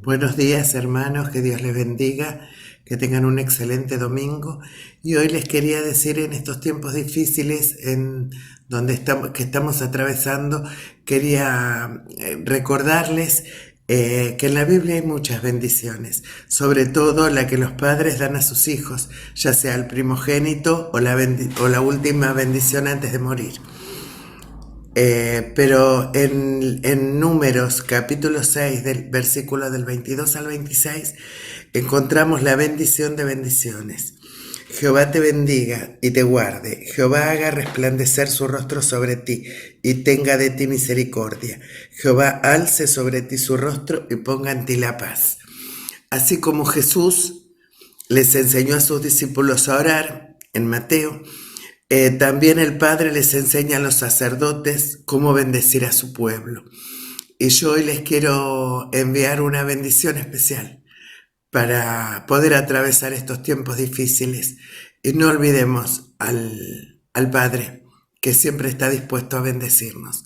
Buenos días, hermanos, que Dios les bendiga, que tengan un excelente domingo. Y hoy les quería decir, en estos tiempos difíciles que estamos atravesando, quería recordarles que en la Biblia hay muchas bendiciones, sobre todo la que los padres dan a sus hijos, ya sea el primogénito o la última bendición antes de morir. Pero en Números capítulo 6, del versículo del 22 al 26, encontramos la bendición de bendiciones. Jehová te bendiga y te guarde. Jehová haga resplandecer su rostro sobre ti y tenga de ti misericordia. Jehová alce sobre ti su rostro y ponga en ti la paz. Así como Jesús les enseñó a sus discípulos a orar en Mateo, también el Padre les enseña a los sacerdotes cómo bendecir a su pueblo. Y yo hoy les quiero enviar una bendición especial para poder atravesar estos tiempos difíciles. Y no olvidemos al Padre, que siempre está dispuesto a bendecirnos.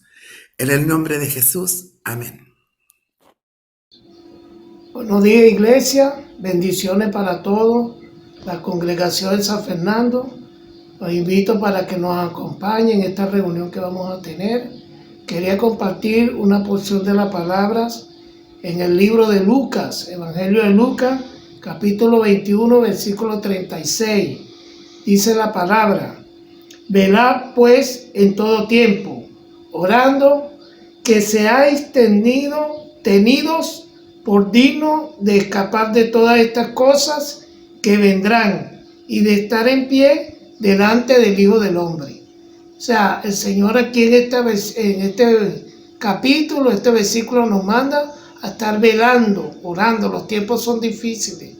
En el nombre de Jesús, amén. Buenos días, iglesia. Bendiciones para todos. La congregación de San Fernando. Los invito para que nos acompañen en esta reunión que vamos a tener. Quería compartir una porción de las palabras en el libro de Lucas, Evangelio de Lucas, capítulo 21, versículo 36. Dice la palabra: velad pues en todo tiempo, orando, que seáis tenidos por dignos de escapar de todas estas cosas que vendrán y de estar en pie delante del Hijo del Hombre. O sea, el Señor aquí en este capítulo, este versículo nos manda a estar velando, orando. Los tiempos son difíciles,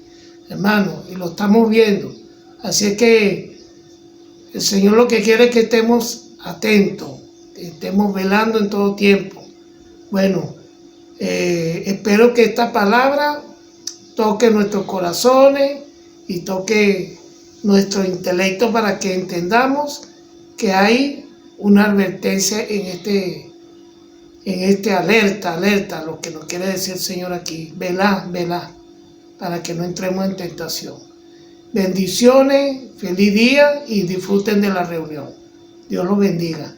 hermanos, y lo estamos viendo. Así es que el Señor lo que quiere es que estemos atentos, que estemos velando en todo tiempo. Bueno, espero que esta palabra toque nuestros corazones y toque nuestro intelecto para que entendamos que hay una advertencia en este alerta, lo que nos quiere decir el Señor aquí. Velá, para que no entremos en tentación. Bendiciones, feliz día y disfruten de la reunión. Dios los bendiga.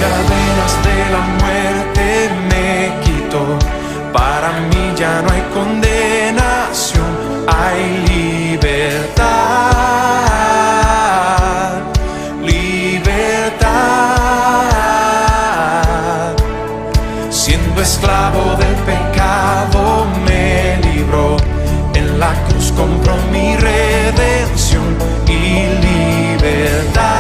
Cadenas de la muerte me quitó, para mí ya no hay condenación, hay libertad, libertad. Siendo esclavo del pecado me libró, en la cruz compró mi redención y libertad.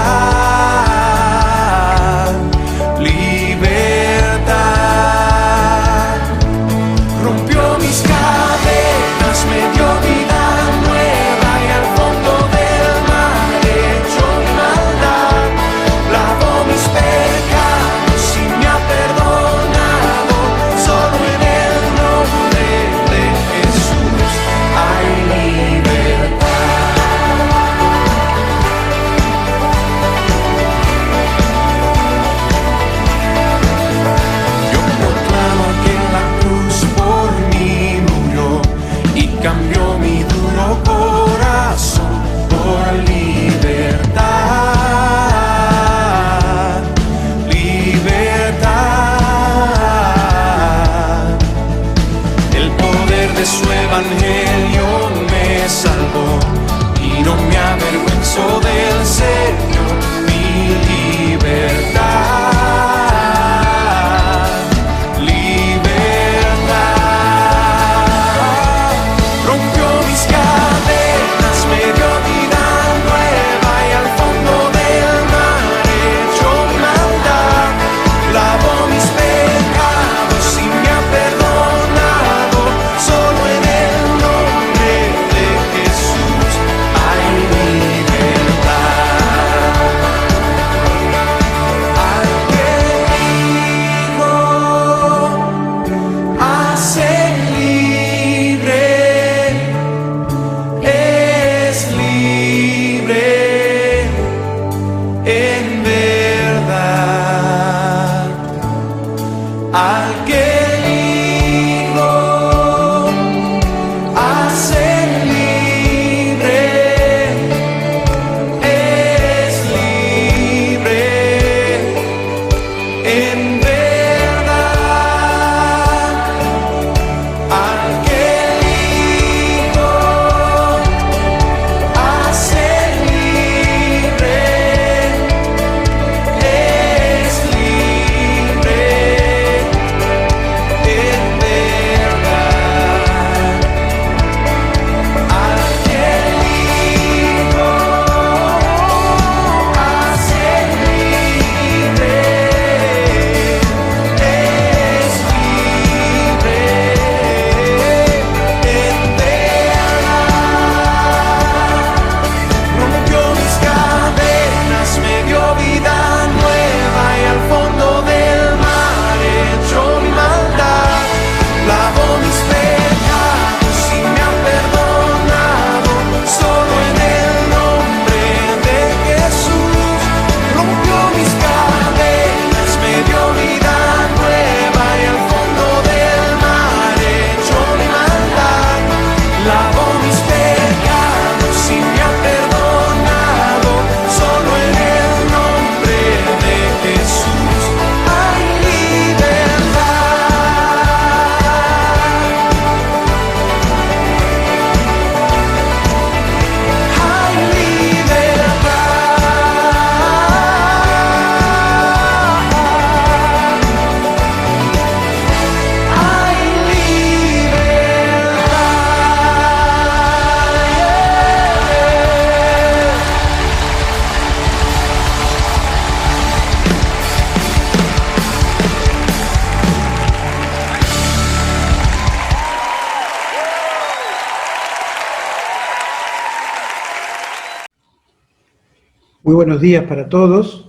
Muy buenos días para todos.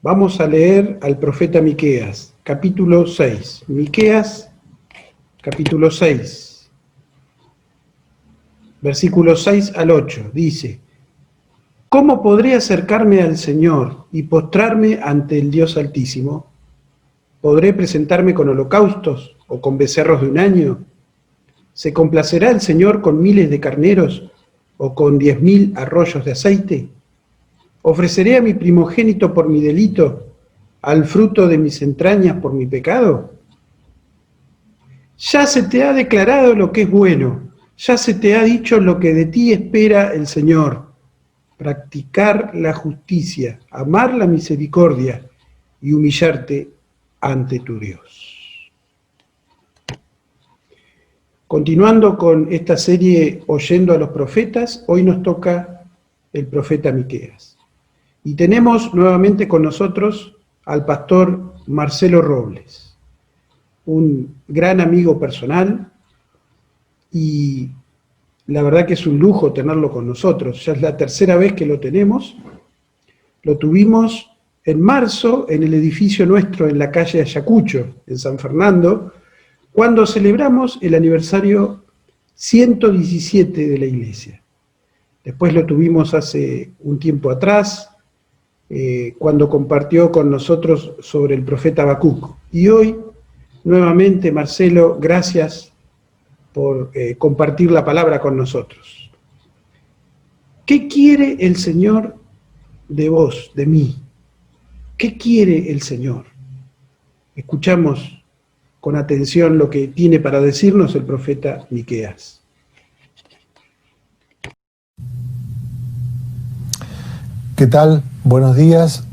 Vamos a leer al profeta Miqueas, capítulo 6. Miqueas, capítulo 6, versículos 6 al 8. Dice: ¿Cómo podré acercarme al Señor y postrarme ante el Dios Altísimo? ¿Podré presentarme con holocaustos o con becerros de un año? ¿Se complacerá el Señor con miles de carneros o con 10.000 arroyos de aceite? ¿Ofreceré a mi primogénito por mi delito, al fruto de mis entrañas por mi pecado? Ya se te ha declarado lo que es bueno, ya se te ha dicho lo que de ti espera el Señor: practicar la justicia, amar la misericordia y humillarte ante tu Dios. Continuando con esta serie Oyendo a los profetas, hoy nos toca el profeta Miqueas. Y tenemos nuevamente con nosotros al pastor Marcelo Robles, un gran amigo personal, y la verdad que es un lujo tenerlo con nosotros. Ya es la tercera vez que lo tenemos. Lo tuvimos en marzo en el edificio nuestro en la calle Ayacucho, en San Fernando, cuando celebramos el aniversario 117 de la iglesia. Después lo tuvimos hace un tiempo atrás, cuando compartió con nosotros sobre el profeta Habacuc. Y hoy, nuevamente, Marcelo, gracias por compartir la palabra con nosotros. ¿Qué quiere el Señor de vos, de mí? ¿Qué quiere el Señor? Escuchamos con atención lo que tiene para decirnos el profeta Miqueas. ¿Qué tal? Buenos días.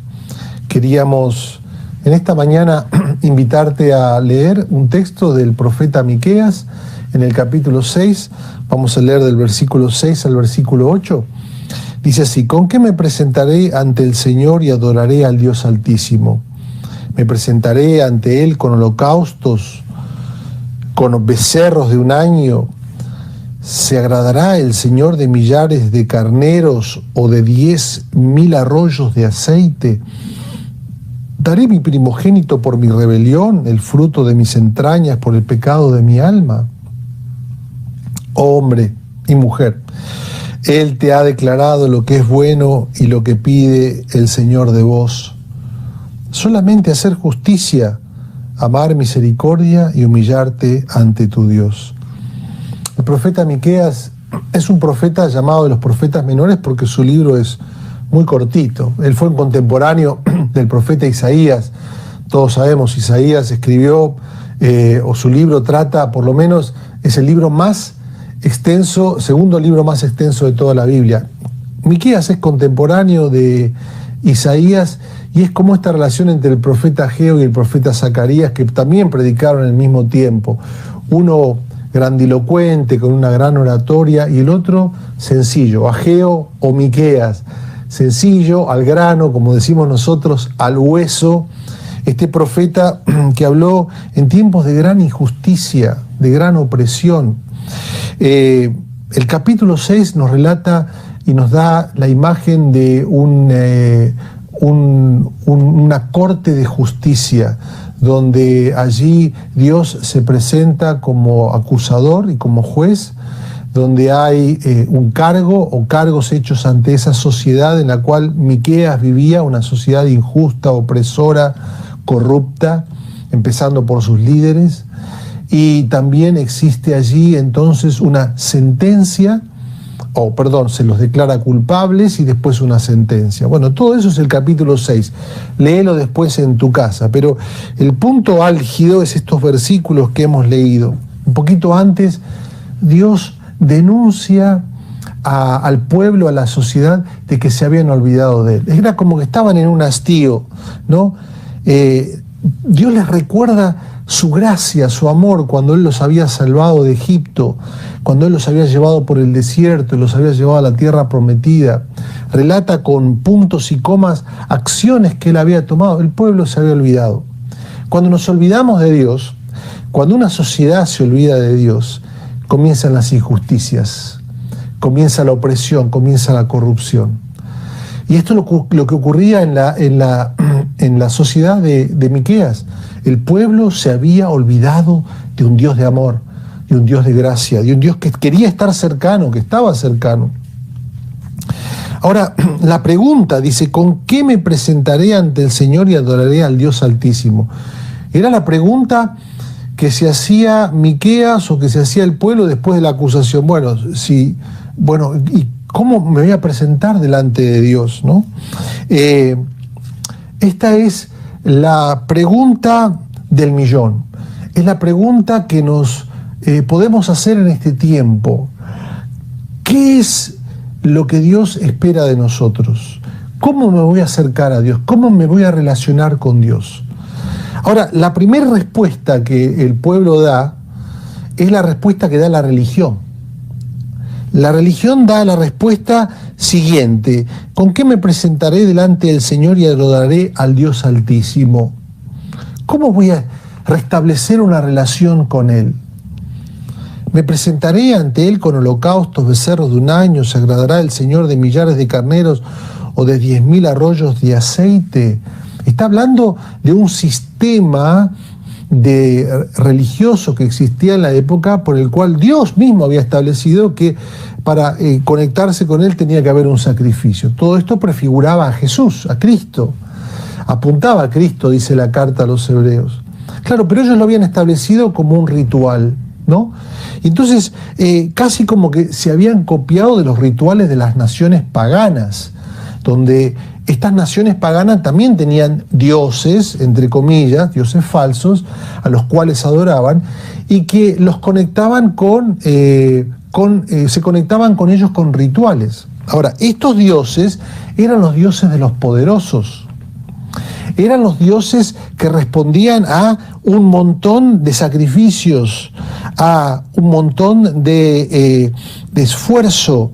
Queríamos en esta mañana invitarte a leer un texto del profeta Miqueas en el capítulo 6. Vamos a leer del versículo 6 al versículo 8. Dice así: ¿Con qué me presentaré ante el Señor y adoraré al Dios Altísimo? Me presentaré ante Él con holocaustos, con becerros de un año. ¿Se agradará el Señor de millares de carneros o de 10.000 arroyos de aceite? ¿Daré mi primogénito por mi rebelión, el fruto de mis entrañas por el pecado de mi alma? Oh hombre y mujer, Él te ha declarado lo que es bueno y lo que pide el Señor de vos. Solamente hacer justicia, amar misericordia y humillarte ante tu Dios. El profeta Miqueas es un profeta llamado de los profetas menores porque su libro es muy cortito. Él fue un contemporáneo del profeta Isaías. Todos sabemos, Isaías escribió, o su libro trata, por lo menos, es el libro más extenso, segundo libro más extenso de toda la Biblia. Miqueas es contemporáneo de Isaías y es como esta relación entre el profeta Ageo y el profeta Zacarías, que también predicaron al mismo tiempo. Uno grandilocuente, con una gran oratoria, y el otro sencillo, Ageo o Miqueas, sencillo, al grano, como decimos nosotros, al hueso. Este profeta que habló en tiempos de gran injusticia, de gran opresión. El capítulo 6 nos relata y nos da la imagen de una corte de justicia, donde allí Dios se presenta como acusador y como juez, donde hay un cargo o cargos hechos ante esa sociedad en la cual Miqueas vivía, una sociedad injusta, opresora, corrupta, empezando por sus líderes, y también existe allí entonces una sentencia, se los declara culpables y después una sentencia. Bueno, todo eso es el capítulo 6. Léelo después en tu casa, pero el punto álgido es estos versículos que hemos leído. Un poquito antes, Dios denuncia al pueblo, a la sociedad, de que se habían olvidado de él. Era como que estaban en un hastío, ¿no? Dios les recuerda su gracia, su amor, cuando Él los había salvado de Egipto, cuando Él los había llevado por el desierto y los había llevado a la tierra prometida. Relata con puntos y comas acciones que Él había tomado. El pueblo se había olvidado. Cuando nos olvidamos de Dios, cuando una sociedad se olvida de Dios, comienzan las injusticias, comienza la opresión, comienza la corrupción. Y esto es lo que ocurría en la sociedad de Miqueas. El pueblo se había olvidado de un Dios de amor, de un Dios de gracia, de un Dios que quería estar cercano, que estaba cercano. Ahora, la pregunta dice, ¿con qué me presentaré ante el Señor y adoraré al Dios Altísimo? Era la pregunta que se hacía Miqueas o que se hacía el pueblo después de la acusación. ¿Y cómo me voy a presentar delante de Dios, ¿no? Esta es la pregunta del millón. Es la pregunta que nos podemos hacer en este tiempo. ¿Qué es lo que Dios espera de nosotros? ¿Cómo me voy a acercar a Dios? ¿Cómo me voy a relacionar con Dios? Ahora, la primera respuesta que el pueblo da es la respuesta que da la religión. La religión da la respuesta siguiente: ¿con qué me presentaré delante del Señor y adoraré al Dios Altísimo? ¿Cómo voy a restablecer una relación con Él? Me presentaré ante Él con holocaustos, becerros de un año, se agradará el Señor de millares de carneros o de 10.000 arroyos de aceite. Está hablando de un sistema religioso que existía en la época, por el cual Dios mismo había establecido que para conectarse con Él tenía que haber un sacrificio. Todo esto prefiguraba a Jesús, a Cristo. Apuntaba a Cristo, dice la carta a los hebreos. Claro, pero ellos lo habían establecido como un ritual, ¿no? Entonces, casi como que se habían copiado de los rituales de las naciones paganas, donde estas naciones paganas también tenían dioses, entre comillas, dioses falsos, a los cuales adoraban, y que los conectaban se conectaban con ellos con rituales. Ahora, estos dioses eran los dioses de los poderosos. Eran los dioses que respondían a un montón de sacrificios, a un montón de esfuerzo,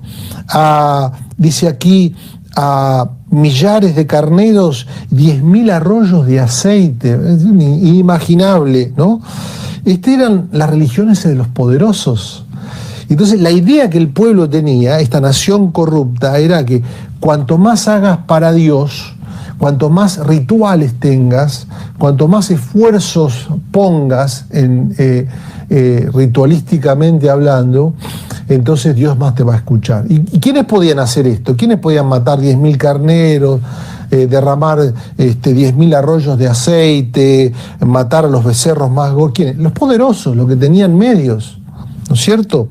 dice aquí, a millares de carneros, 10.000 arroyos de aceite. Es inimaginable, ¿no? Eran las religiones de los poderosos. Entonces, la idea que el pueblo tenía, esta nación corrupta, era que cuanto más hagas para Dios, cuanto más rituales tengas, cuanto más esfuerzos pongas ritualísticamente hablando, entonces Dios más te va a escuchar. ¿Y quiénes podían hacer esto? ¿Quiénes podían matar 10.000 carneros, derramar 10.000 arroyos de aceite, matar a los becerros más gordos? ¿Quiénes? Los poderosos, los que tenían medios, ¿no es cierto?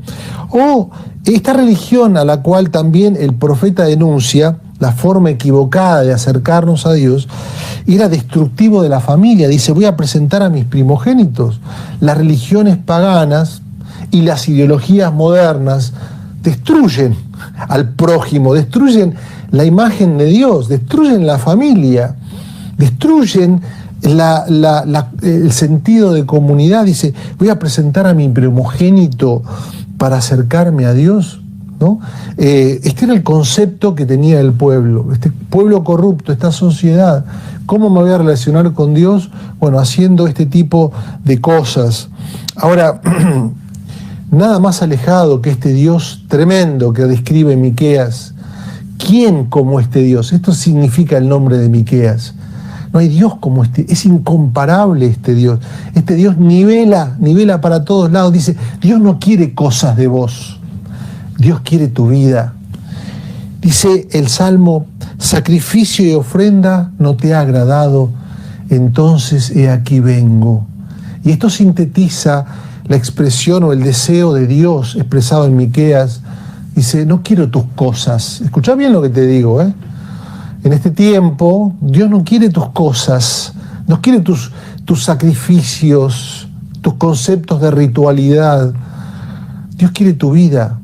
O esta religión a la cual también el profeta denuncia, la forma equivocada de acercarnos a Dios, era destructivo de la familia. Dice, voy a presentar a mis primogénitos. Las religiones paganas y las ideologías modernas destruyen al prójimo, destruyen la imagen de Dios, destruyen la familia, destruyen el sentido de comunidad. Dice, voy a presentar a mi primogénito para acercarme a Dios, ¿no? Este era el concepto que tenía el pueblo, este pueblo corrupto, esta sociedad. ¿Cómo me voy a relacionar con Dios? Bueno, haciendo este tipo de cosas. Ahora, nada más alejado que este Dios tremendo que describe Miqueas. ¿Quién como este Dios? Esto significa el nombre de Miqueas. No hay Dios como este, es incomparable este Dios. Este Dios nivela para todos lados. Dice, Dios no quiere cosas de vos, Dios quiere tu vida. Dice el Salmo, sacrificio y ofrenda no te ha agradado, entonces he aquí vengo. Y esto sintetiza la expresión o el deseo de Dios expresado en Miqueas. Dice, no quiero tus cosas. Escuchá bien lo que te digo, ¿eh? En este tiempo, Dios no quiere tus cosas, no quiere tus sacrificios, tus conceptos de ritualidad. Dios quiere tu vida.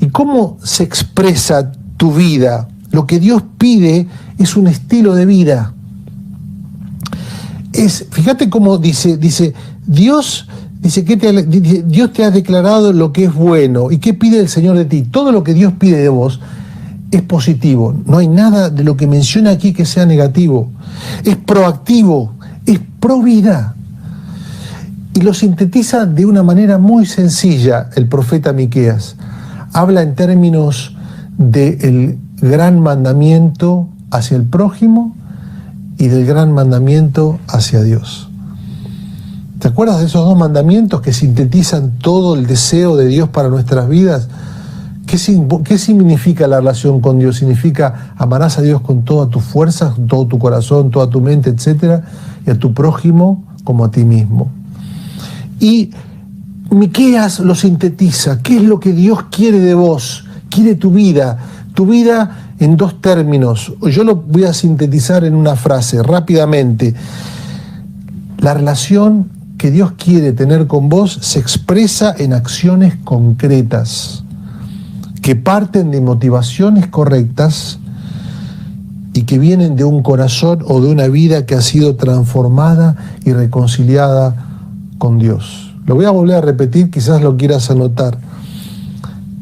¿Y cómo se expresa tu vida? Lo que Dios pide es un estilo de vida. Fíjate cómo dice Dios, dice que Dios te ha declarado lo que es bueno. ¿Y qué pide el Señor de ti? Todo lo que Dios pide de vos es positivo. No hay nada de lo que menciona aquí que sea negativo. Es proactivo, es pro vida. Y lo sintetiza de una manera muy sencilla el profeta Miqueas. Habla en términos del gran mandamiento hacia el prójimo y del gran mandamiento hacia Dios. ¿Te acuerdas de esos dos mandamientos que sintetizan todo el deseo de Dios para nuestras vidas? ¿Qué significa la relación con Dios? Significa amarás a Dios con todas tus fuerzas, con todo tu corazón, toda tu mente, etc. Y a tu prójimo como a ti mismo. Y Miqueas lo sintetiza. ¿Qué es lo que Dios quiere de vos? Quiere tu vida en dos términos. Yo lo voy a sintetizar en una frase rápidamente. La relación que Dios quiere tener con vos se expresa en acciones concretas que parten de motivaciones correctas y que vienen de un corazón o de una vida que ha sido transformada y reconciliada con Dios. Lo voy a volver a repetir, quizás lo quieras anotar.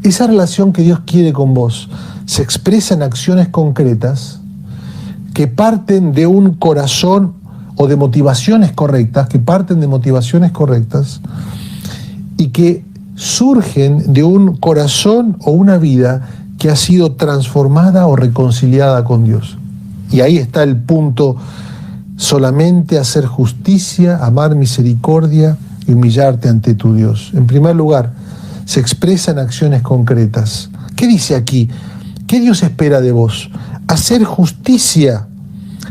Esa relación que Dios quiere con vos se expresa en acciones concretas que parten de un corazón o de motivaciones correctas, y que surgen de un corazón o una vida que ha sido transformada o reconciliada con Dios. Y ahí está el punto: solamente hacer justicia, amar misericordia y humillarte ante tu Dios. En primer lugar, se expresa en acciones concretas. ¿Qué dice aquí? ¿Qué Dios espera de vos? Hacer justicia.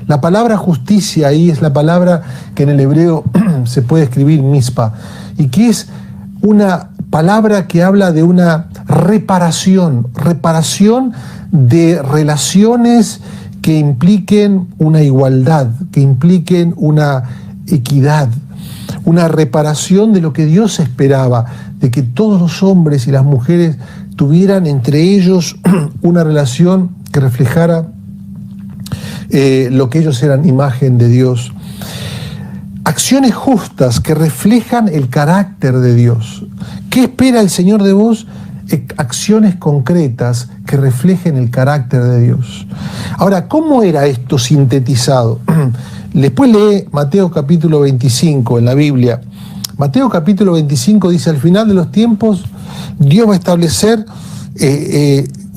La palabra justicia ahí es la palabra que en el hebreo se puede escribir mispa, y que es una palabra que habla de una reparación de relaciones que impliquen una igualdad, que impliquen una equidad, una reparación de lo que Dios esperaba, de que todos los hombres y las mujeres tuvieran entre ellos una relación que reflejara lo que ellos eran, imagen de Dios. Acciones justas que reflejan el carácter de Dios. ¿Qué espera el Señor de vos? Acciones concretas que reflejen el carácter de Dios. Ahora, ¿cómo era esto sintetizado? Después lee Mateo capítulo 25 en la Biblia. Mateo capítulo 25 dice: al final de los tiempos Dios va a establecer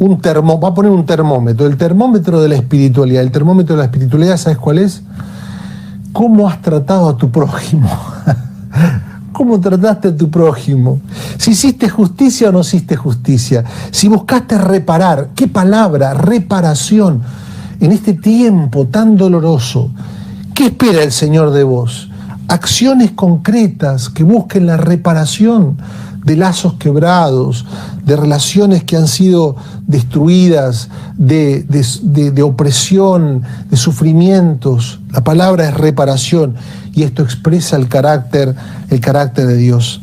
va a poner un termómetro, el termómetro de la espiritualidad. El termómetro de la espiritualidad, ¿sabes cuál es? ¿Cómo has tratado a tu prójimo? ¿Cómo trataste a tu prójimo? Si hiciste justicia o no hiciste justicia. Si buscaste reparar. ¿Qué palabra? Reparación. En este tiempo tan doloroso, ¿qué espera el Señor de vos? Acciones concretas que busquen la reparación de lazos quebrados, de relaciones que han sido destruidas, de opresión, de sufrimientos. La palabra es reparación, y esto expresa el carácter de Dios.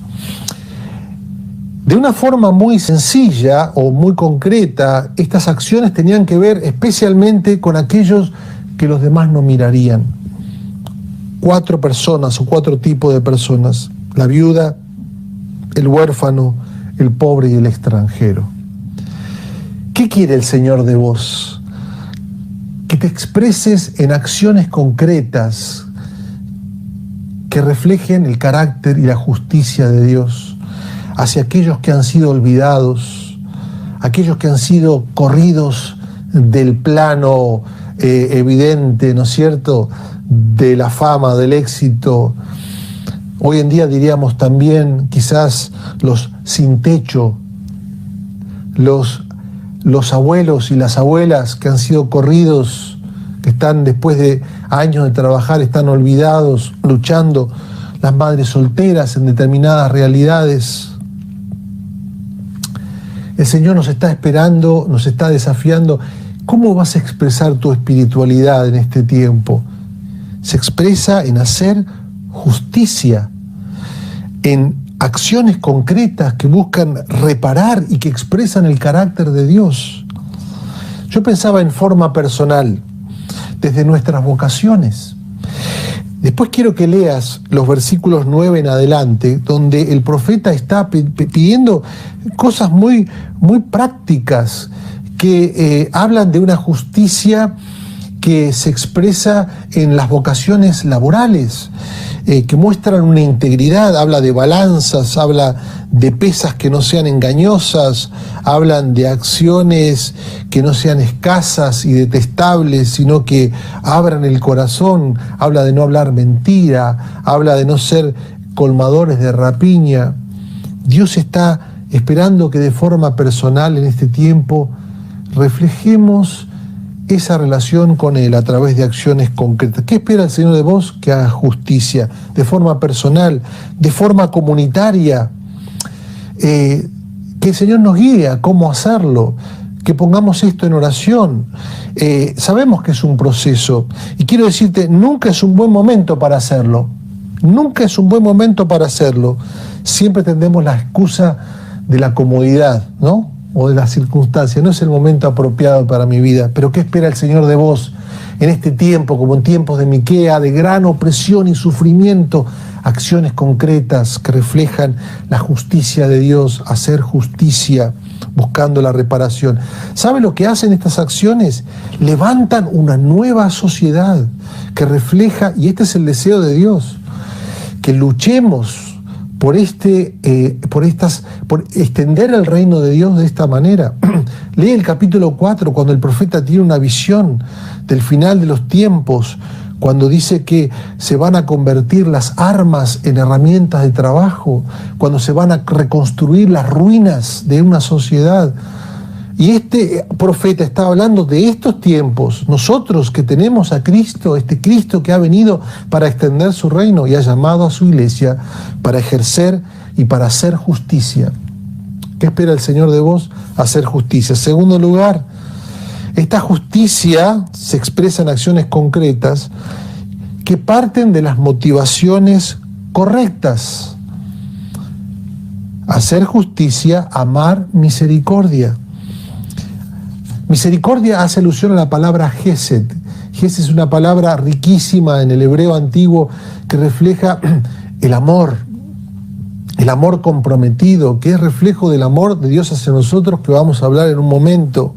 De una forma muy sencilla o muy concreta, estas acciones tenían que ver especialmente con aquellos que los demás no mirarían. 4 personas o 4 tipos de personas: la viuda, el huérfano, el pobre y el extranjero. ¿Qué quiere el Señor de vos? Que te expreses en acciones concretas que reflejen el carácter y la justicia de Dios hacia aquellos que han sido olvidados, aquellos que han sido corridos del plano evidente, ¿no es cierto?, de la fama, del éxito. Hoy en día diríamos también quizás los sin techo, los abuelos y las abuelas que han sido corridos, que están después de años de trabajar, están olvidados, luchando, las madres solteras en determinadas realidades. El Señor nos está esperando, nos está desafiando. ¿Cómo vas a expresar tu espiritualidad en este tiempo? Se expresa en hacer justicia, en acciones concretas que buscan reparar y que expresan el carácter de Dios. Yo pensaba en forma personal, desde nuestras vocaciones. Después quiero que leas los versículos 9 en adelante, donde el profeta está pidiendo cosas muy prácticas que hablan de una justicia que se expresa en las vocaciones laborales, que muestran una integridad, habla de balanzas, habla de pesas que no sean engañosas, hablan de acciones que no sean escasas y detestables, sino que abran el corazón, habla de no hablar mentira, habla de no ser colmadores de rapiña. Dios está esperando que de forma personal en este tiempo reflejemos esa relación con Él a través de acciones concretas. ¿Qué espera el Señor de vos? Que haga justicia de forma personal, de forma comunitaria, que el Señor nos guíe a cómo hacerlo, que pongamos esto en oración. Sabemos que es un proceso y quiero decirte, nunca es un buen momento para hacerlo, nunca es un buen momento para hacerlo. Siempre tendemos la excusa de la comodidad, ¿no? O de las circunstancias. No es el momento apropiado para mi vida. Pero ¿qué espera el Señor de vos en este tiempo, como en tiempos de Miquea, de gran opresión y sufrimiento? Acciones concretas que reflejan la justicia de Dios, hacer justicia, buscando la reparación. ¿Sabe lo que hacen estas acciones? Levantan una nueva sociedad que refleja, y este es el deseo de Dios, que luchemos por extender el reino de Dios de esta manera. Lee el capítulo 4, cuando el profeta tiene una visión del final de los tiempos, cuando dice que se van a convertir las armas en herramientas de trabajo, cuando se van a reconstruir las ruinas de una sociedad. Y este profeta está hablando de estos tiempos, nosotros que tenemos a Cristo, este Cristo que ha venido para extender su reino y ha llamado a su iglesia para ejercer y para hacer justicia. ¿Qué espera el Señor de vos? Hacer justicia. En segundo lugar, esta justicia se expresa en acciones concretas que parten de las motivaciones correctas. Hacer justicia, amar misericordia. Misericordia hace alusión a la palabra Gesed. Gesed es una palabra riquísima en el hebreo antiguo que refleja el amor comprometido, que es reflejo del amor de Dios hacia nosotros, que vamos a hablar en un momento.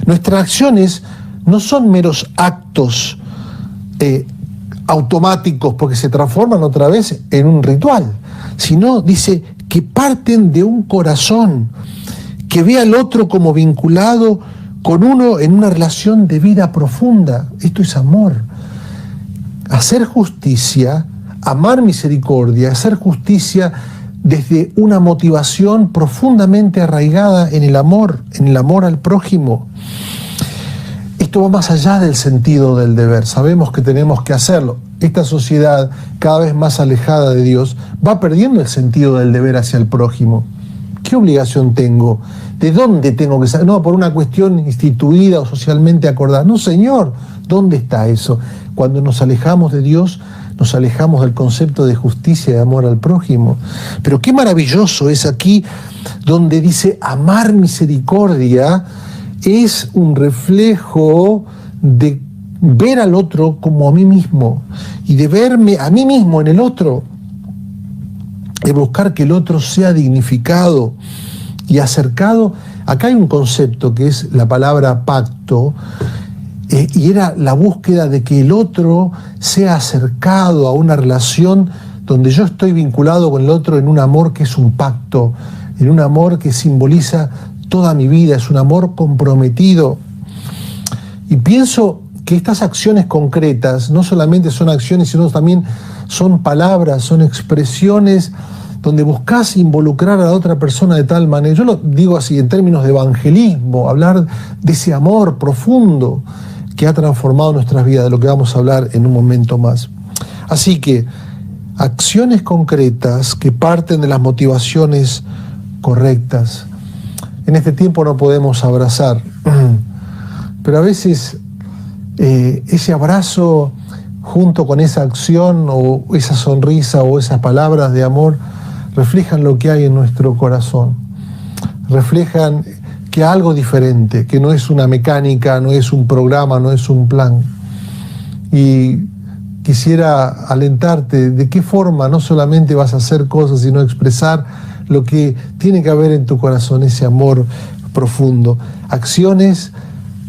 Nuestras acciones no son meros actos automáticos porque se transforman otra vez en un ritual, sino, dice, que parten de un corazón que ve al otro como vinculado con uno en una relación de vida profunda. Esto es amor. Hacer justicia, amar misericordia, hacer justicia desde una motivación profundamente arraigada en el amor al prójimo. Esto va más allá del sentido del deber. Sabemos que tenemos que hacerlo. Esta sociedad, cada vez más alejada de Dios, va perdiendo el sentido del deber hacia el prójimo. ¿Qué obligación tengo? ¿De dónde tengo que saber? No, por una cuestión instituida o socialmente acordada. No, Señor, ¿dónde está eso? Cuando nos alejamos de Dios, nos alejamos del concepto de justicia y de amor al prójimo. Pero qué maravilloso es aquí donde dice amar misericordia, es un reflejo de ver al otro como a mí mismo y de verme a mí mismo en el otro, de buscar que el otro sea dignificado y acercado. Acá hay un concepto que es la palabra pacto, y era la búsqueda de que el otro sea acercado a una relación donde yo estoy vinculado con el otro en un amor que es un pacto, en un amor que simboliza toda mi vida, es un amor comprometido. Y pienso que estas acciones concretas no solamente son acciones, sino también son palabras, son expresiones donde buscas involucrar a la otra persona de tal manera. Yo lo digo así en términos de evangelismo, hablar de ese amor profundo que ha transformado nuestras vidas, de lo que vamos a hablar en un momento más. Así que acciones concretas que parten de las motivaciones correctas. En este tiempo no podemos abrazar, pero a veces ese abrazo junto con esa acción o esa sonrisa o esas palabras de amor reflejan lo que hay en nuestro corazón, reflejan que algo diferente, que no es una mecánica, no es un programa, no es un plan. Y quisiera alentarte de qué forma no solamente vas a hacer cosas, sino expresar lo que tiene que haber en tu corazón, ese amor profundo. Acciones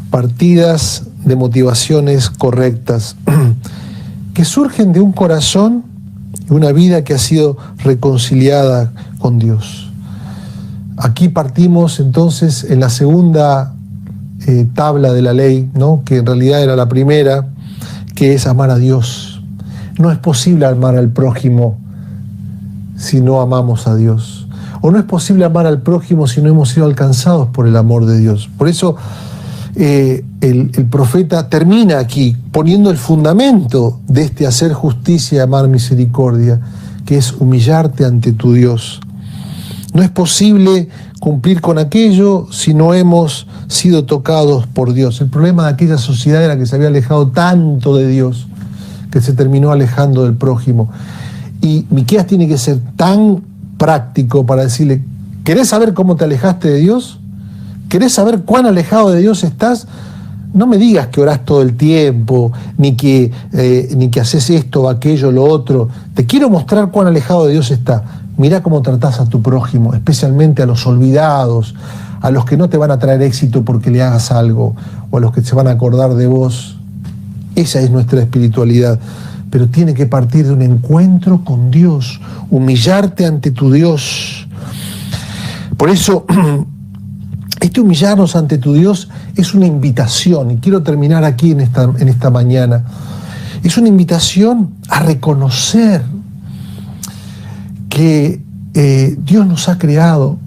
partidas de motivaciones correctas, que surgen de un corazón y una vida que ha sido reconciliada con Dios. Aquí partimos entonces en la segunda tabla de la ley, ¿no?, que en realidad era la primera, que es amar a Dios. No es posible amar al prójimo si no amamos a Dios. O no es posible amar al prójimo si no hemos sido alcanzados por el amor de Dios. Por eso el profeta termina aquí poniendo el fundamento de este hacer justicia y amar misericordia, que es humillarte ante tu Dios. No es posible cumplir con aquello si no hemos sido tocados por Dios. El problema de aquella sociedad era que se había alejado tanto de Dios que se terminó alejando del prójimo. Y Miqueas tiene que ser tan práctico para decirle: ¿querés saber cómo te alejaste de Dios? ¿Querés saber cuán alejado de Dios estás? No me digas que orás todo el tiempo, ni que haces esto o aquello, lo otro. Te quiero mostrar cuán alejado de Dios está. Mirá cómo tratás a tu prójimo, especialmente a los olvidados, a los que no te van a traer éxito porque le hagas algo, o a los que se van a acordar de vos. Esa es nuestra espiritualidad. Pero tiene que partir de un encuentro con Dios, humillarte ante tu Dios. Por eso, este humillarnos ante tu Dios es una invitación, y quiero terminar aquí en esta mañana. Es una invitación a reconocer que Dios nos ha creado.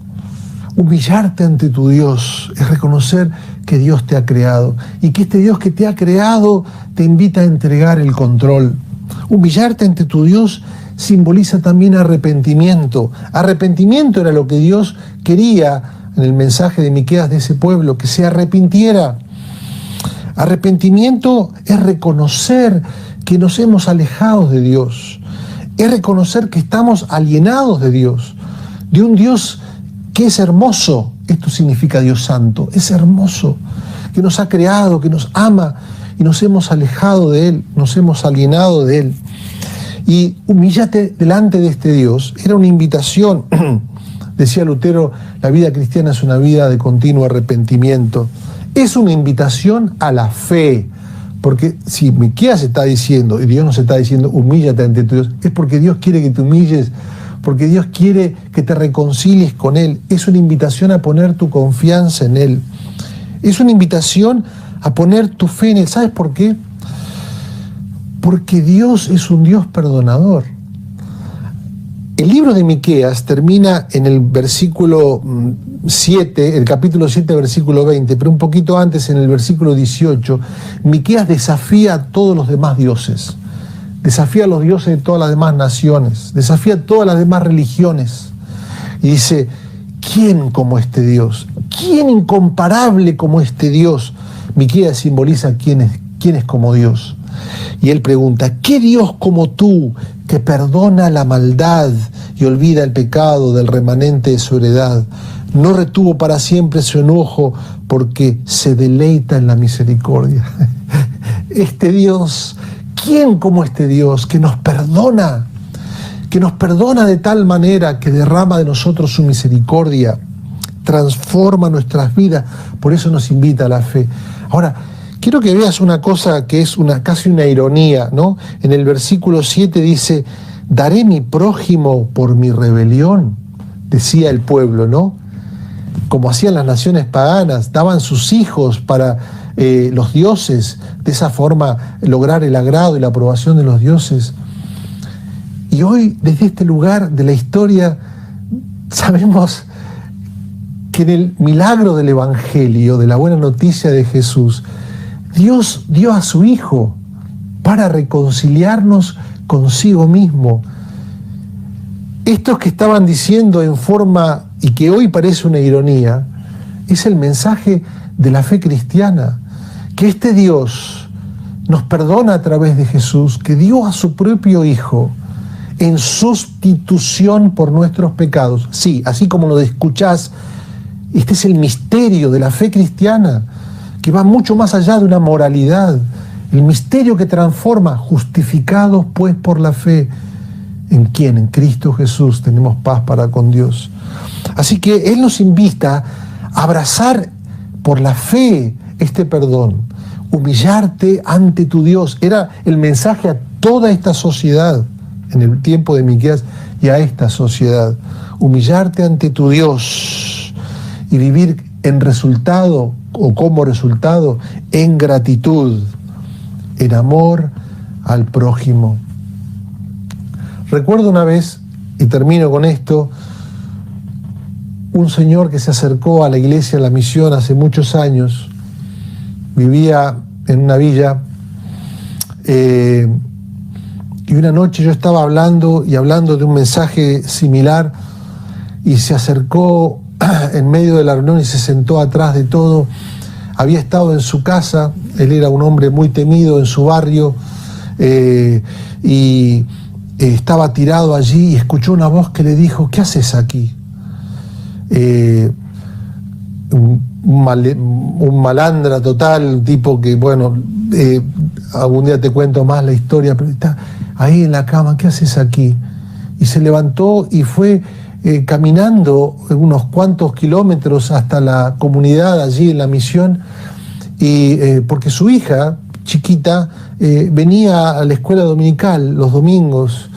Humillarte ante tu Dios es reconocer que Dios te ha creado, y que este Dios que te ha creado te invita a entregar el control. Humillarte ante tu Dios simboliza también arrepentimiento. Arrepentimiento era lo que Dios quería en el mensaje de Miqueas de ese pueblo, que se arrepintiera. Arrepentimiento es reconocer que nos hemos alejado de Dios. Es reconocer que estamos alienados de Dios, de un Dios que es hermoso. Esto significa Dios santo. Es hermoso, que nos ha creado, que nos ama, y nos hemos alejado de Él, nos hemos alienado de Él. Y humíllate delante de este Dios era una invitación. Decía Lutero, la vida cristiana es una vida de continuo arrepentimiento. Es una invitación a la fe. Porque si Miqueas está diciendo, y Dios nos está diciendo, humíllate ante tu Dios, es porque Dios quiere que te humilles, porque Dios quiere que te reconcilies con Él. Es una invitación a poner tu confianza en Él. Es una invitación a poner tu fe en Él. ¿Sabes por qué? Porque Dios es un Dios perdonador. El libro de Miqueas termina en el versículo 7, el capítulo 7, versículo 20, pero un poquito antes, en el versículo 18, Miqueas desafía a todos los demás dioses, desafía a los dioses de todas las demás naciones, desafía a todas las demás religiones, y dice: ¿quién como este Dios? ¿Quién incomparable como este Dios? Miqueas simboliza quién es como Dios. Y él pregunta: ¿qué Dios como tú, que perdona la maldad y olvida el pecado del remanente de su heredad? No retuvo para siempre su enojo, porque se deleita en la misericordia. Este Dios, ¿quién como este Dios, que nos perdona de tal manera que derrama de nosotros su misericordia, transforma nuestras vidas? Por eso nos invita a la fe. Ahora, quiero que veas una cosa que es casi una ironía, ¿no? En el versículo 7 dice: daré mi prójimo por mi rebelión, decía el pueblo, ¿no? Como hacían las naciones paganas, daban sus hijos para los dioses, de esa forma lograr el agrado y la aprobación de los dioses. Y hoy, desde este lugar de la historia, sabemos que en el milagro del Evangelio, de la buena noticia de Jesús, Dios dio a su Hijo para reconciliarnos consigo mismo. Estos que estaban diciendo en forma, y que hoy parece una ironía, es el mensaje de la fe cristiana, que este Dios nos perdona a través de Jesús, que dio a su propio Hijo en sustitución por nuestros pecados. Sí, así como lo escuchás, este es el misterio de la fe cristiana, que va mucho más allá de una moralidad. El misterio que transforma: justificados pues por la fe. ¿En quién? En Cristo Jesús tenemos paz para con Dios. Así que Él nos invita a abrazar por la fe este perdón, humillarte ante tu Dios. Era el mensaje a toda esta sociedad en el tiempo de Miqueas y a esta sociedad. Humillarte ante tu Dios y vivir en resultado o como resultado en gratitud, en amor al prójimo. Recuerdo una vez, y termino con esto, un señor que se acercó a la iglesia, a la misión, hace muchos años. Vivía en una villa, y una noche yo estaba hablando de un mensaje similar, y se acercó en medio de la reunión y se sentó atrás de todo. Había estado en su casa, él era un hombre muy temido en su barrio, y estaba tirado allí y escuchó una voz que le dijo: ¿qué haces aquí? Un malandra total, un tipo que, bueno, algún día te cuento más la historia, pero está ahí en la cama, ¿qué haces aquí? Y se levantó y fue caminando unos cuantos kilómetros hasta la comunidad allí en la misión, y porque su hija chiquita venía a la escuela dominical los domingos,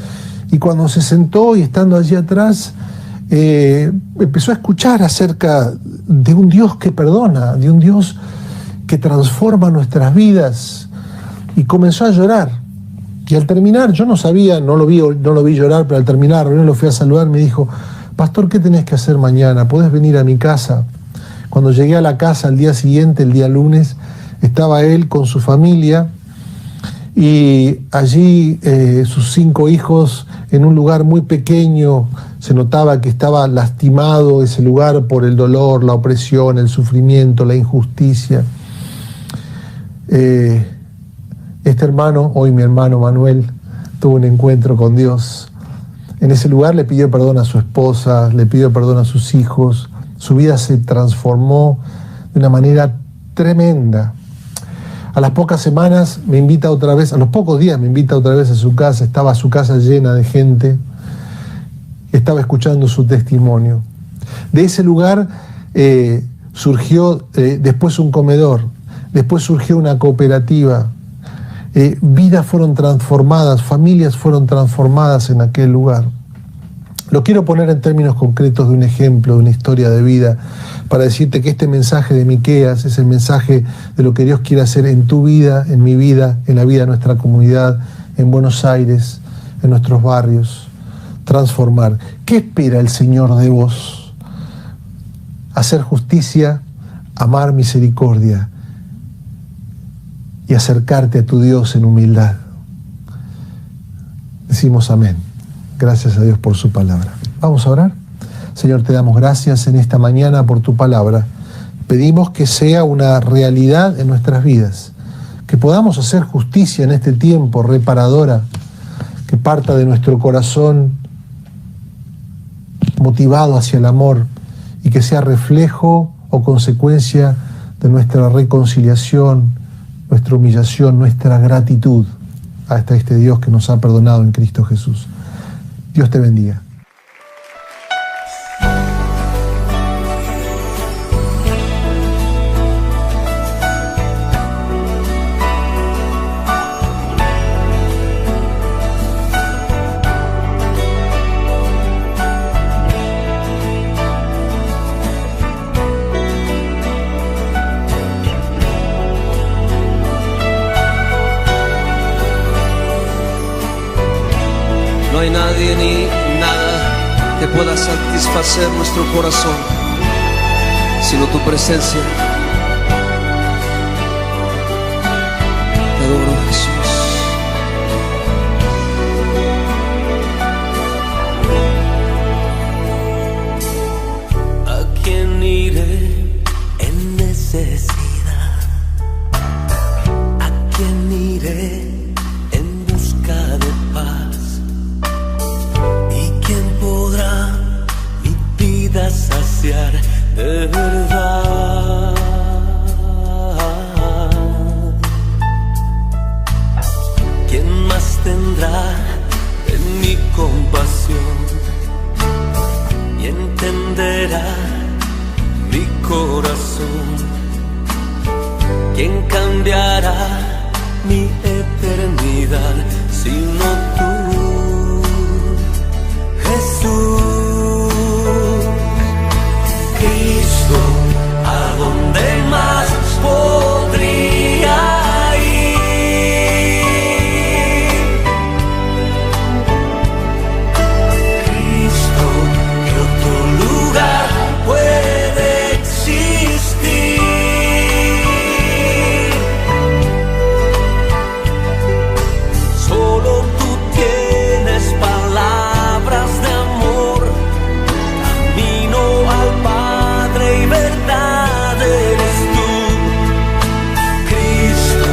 y cuando se sentó y estando allí atrás, empezó a escuchar acerca de un Dios que perdona, de un Dios que transforma nuestras vidas, y comenzó a llorar. Y al terminar, yo no sabía, no lo vi llorar, pero al terminar la reunión lo fui a saludar, me dijo: pastor, ¿qué tenés que hacer mañana? ¿Podés venir a mi casa? Cuando llegué a la casa al día siguiente, el día lunes, estaba él con su familia, y allí sus 5 hijos en un lugar muy pequeño. Se notaba que estaba lastimado ese lugar por el dolor, la opresión, el sufrimiento, la injusticia. Este hermano, hoy mi hermano Manuel, tuvo un encuentro con Dios. En ese lugar le pidió perdón a su esposa, le pidió perdón a sus hijos. Su vida se transformó de una manera tremenda. A las pocas semanas me invita otra vez, a los pocos días me invita otra vez a su casa. Estaba su casa llena de gente. Estaba escuchando su testimonio. De ese lugar surgió después un comedor, después surgió una cooperativa. Vidas fueron transformadas, familias fueron transformadas en aquel lugar. Lo quiero poner en términos concretos de un ejemplo, de una historia de vida, para decirte que este mensaje de Miqueas es el mensaje de lo que Dios quiere hacer en tu vida, en mi vida, en la vida de nuestra comunidad, en Buenos Aires, en nuestros barrios. Transformar. ¿Qué espera el Señor de vos? Hacer justicia, amar misericordia y acercarte a tu Dios en humildad. Decimos amén. Gracias a Dios por su palabra. Vamos a orar. Señor, te damos gracias en esta mañana por tu palabra. Pedimos que sea una realidad en nuestras vidas, que podamos hacer justicia en este tiempo reparadora, que parta de nuestro corazón motivado hacia el amor, y que sea reflejo o consecuencia de nuestra reconciliación, nuestra humillación, nuestra gratitud hasta este Dios que nos ha perdonado en Cristo Jesús. Dios te bendiga. No hay nadie ni nada que pueda satisfacer nuestro corazón, sino tu presencia. Te adoro, Jesús. ¿A quién iré en necesidad? ¿A quién iré en busca de paz? Saciar de verdad. ¿Quién más tendrá de mi compasión y entenderá mi corazón? ¿Quién cambiará mi eternidad sino tú, Jesús? Cristo, ¿a dónde más podría ir? Cristo, ¿qué otro lugar puede existir? Solo tú tienes palabras de amor, camino al Padre y verdad eres tú. Cristo,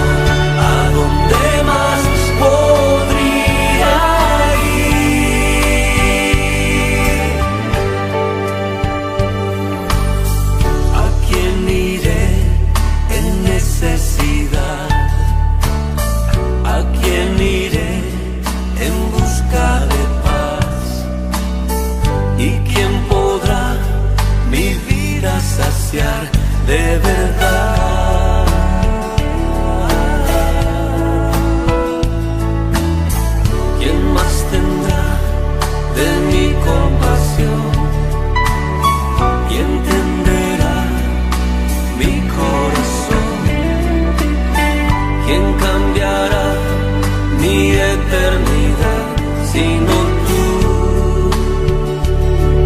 ¿a dónde más podría ir? ¿A quién iré en necesidad? ¿A quién iré en busca de paz? ¿Y quién podrá mi vida saciar de verdad? ¿Quién más tendrá de mi compasión? ¿Quién entenderá mi corazón? ¿Quién cambiará mi eternidad sino tú,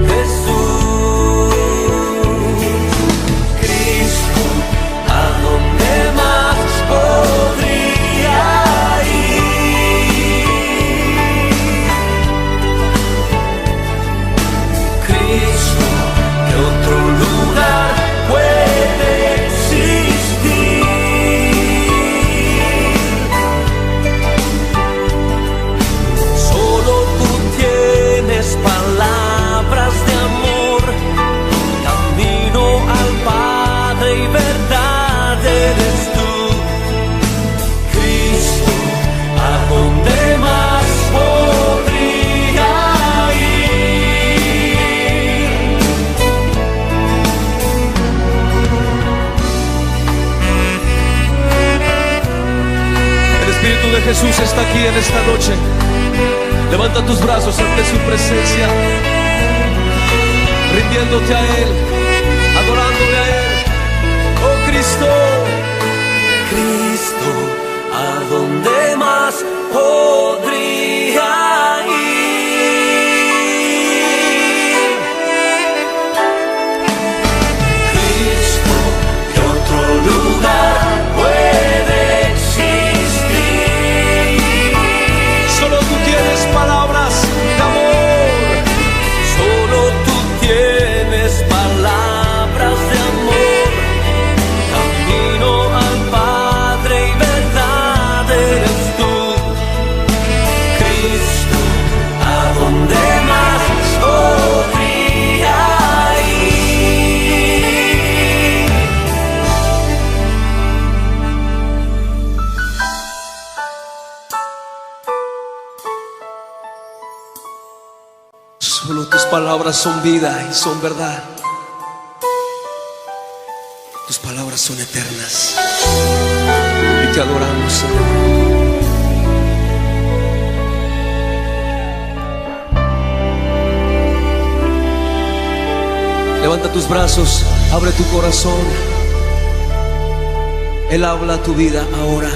Jesús? Cristo, ¿a dónde más podría ir? Cristo, ¿qué otro lugar puede existir? Solo tú tienes palabras de amor, camino al Padre y verdad eres tú. Cristo, ¿a dónde más podría ir? El Espíritu de Jesús está aquí en esta noche. Levanta tus brazos ante su presencia, rindiéndote a Él, adorándole a Él. Oh Cristo, Cristo, ¿a dónde más podría ir? Cristo, ¿qué otro lugar puede existir? Solo tú tienes palabras de amor. Solo tú tienes palabras de amor, camino al Padre y verdad eres tú. Cristo, ¿a dónde más podría ir? Solo tus palabras son vida y son verdad. Tus palabras son eternas. Y te adoramos, Señor. Levanta tus brazos, abre tu corazón. Él habla a tu vida ahora.